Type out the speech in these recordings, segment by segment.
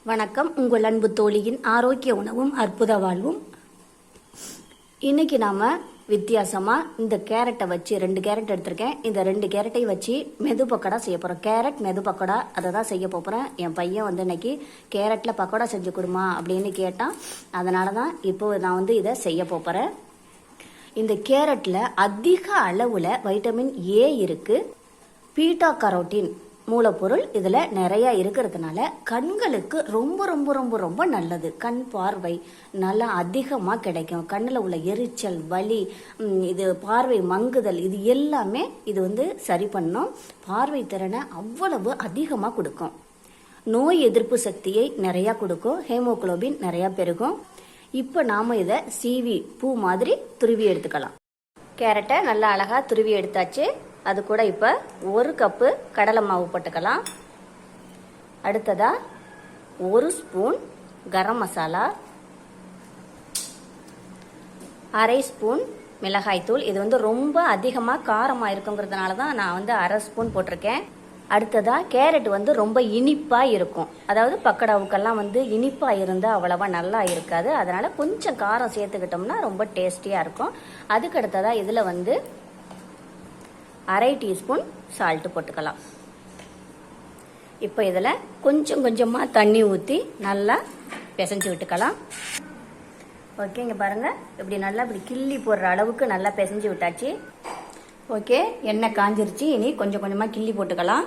வணக்கம். உங்கள் அன்பு தோழியின் ஆரோக்கிய உணவும் அற்புத வாழ்வும். இன்னைக்கு நாம வித்தியாசமா இந்த கேரட்டை வச்சு 2 கேரட் எடுத்திருக்கேன். இந்த 2 கேரட்டையும் வச்சு மெது பக்கோடா செய்ய போறோம். கேரட் மெது பக்கோடா அதை தான் செய்ய போறேன். என் பையன் இன்னைக்கு கேரட்ல பக்கோடா செஞ்சு கொடுமா அப்படின்னு கேட்டான். அதனால தான் இப்போ நான் இதை செய்ய போறேன். இந்த கேரட்ல அதிக அளவுல வைட்டமின் ஏ இருக்கு. பீட்டா கரோட்டின் மூலப்பொருள் இதுல நிறைய இருக்கிறதுனால கண்களுக்கு ரொம்ப ரொம்ப ரொம்ப ரொம்ப நல்லது. கண் பார்வை நல்லா அதிகமா கிடைக்கும். கண்ணுல உள்ள எரிச்சல், வலி, இது பார்வை மங்குதல், இது எல்லாமே இது சரி பண்ணும். பார்வை திறனை அவ்வளவு அதிகமா கொடுக்கும். நோய் எதிர்ப்பு சக்தியை நிறைய கொடுக்கும். ஹீமோகுளோபின் நிறைய பெருகும். இப்ப நாம இதை சீவி பூ மாதிரி துருவி எடுத்துக்கலாம். கேரட்டை நல்லா அழகா துருவி எடுத்தாச்சு. அது கூட இப்போ 1 கப்பு கடலை மாவு போட்டுக்கலாம். அடுத்ததா 1 ஸ்பூன் கரம் மசாலா, 1/2 ஸ்பூன் மிளகாய்த்தூள். இது ரொம்ப அதிகமாக காரமாக இருக்குங்கிறதுனால தான் நான் 1/2 ஸ்பூன் போட்டிருக்கேன். அடுத்ததா கேரட் ரொம்ப இனிப்பாக இருக்கும். அதாவது பக்கோடாவுக்கெல்லாம் இனிப்பாக இருந்தால் அவ்வளவா நல்லா இருக்காது. அதனால கொஞ்சம் காரம் சேர்த்துக்கிட்டோம்னா ரொம்ப டேஸ்டியாக இருக்கும். அதுக்கு அடுத்ததா இதில் 1/2 டீஸ்பூன் சால்ட் போட்டுக்கலாம். இப்போ இதில் கொஞ்சம் கொஞ்சமாக தண்ணி ஊற்றி நல்லா பிசைஞ்சு விட்டுக்கலாம். ஓகே, இங்கே பாருங்கள், இப்படி நல்லா இப்படி கிள்ளி போடுற அளவுக்கு நல்லா பிசைஞ்சு விட்டாச்சு. ஓகே, எண்ணெய் காஞ்சிருச்சு. இனி கொஞ்சம் கொஞ்சமாக கிள்ளி போட்டுக்கலாம்.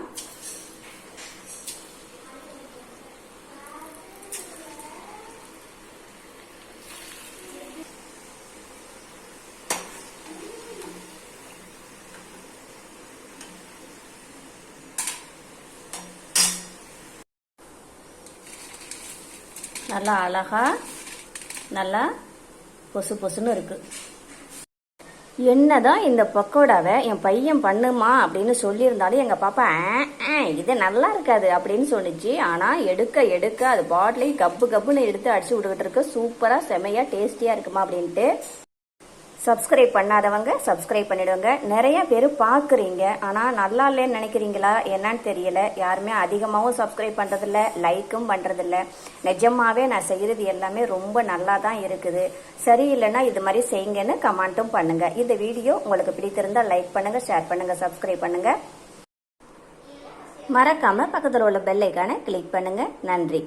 நல்லா அழகா நல்லா பொசு பொசுன்னு இருக்கு. என்னதான் இந்த பக்கோடாவை என் பையன் பண்ணுமா அப்படின்னு சொல்லியிருந்தாலும் எங்க பாப்பா இது நல்லா இருக்காது அப்படின்னு சொன்னிச்சு. ஆனா எடுக்க எடுக்க அது பாட்டிலையும் கப்பு கப்புன்னு எடுத்து அடிச்சு விட்டுக்கிட்டு இருக்கு. சூப்பரா செமையா டேஸ்டியா இருக்குமா அப்படின்ட்டு. சப்ஸ்கிரைப் பண்ணாதவங்க சப்ஸ்கிரைப் பண்ணிடுவாங்க. நிறைய பேர் பார்க்குறீங்க, ஆனால் நல்லா இல்லைன்னு நினைக்கிறீங்களா என்னன்னு தெரியல. யாருமே அதிகமாகவும் சப்ஸ்கிரைப் பண்ணுறதில்ல, லைக்கும் பண்ணுறதில்ல. நிஜமாவே நான் செய்கிறது எல்லாமே ரொம்ப நல்லா தான் இருக்குது. சரியில்லைன்னா இது மாதிரி செய்யுங்கன்னு கமெண்ட்டும் பண்ணுங்க. இந்த வீடியோ உங்களுக்கு பிடித்திருந்தால் லைக் பண்ணுங்க, ஷேர் பண்ணுங்க, சப்ஸ்கிரைப் பண்ணுங்க. மறக்காம பக்கத்தில் உள்ள பெல் ஐக்கானை கிளிக் பண்ணுங்க. நன்றி.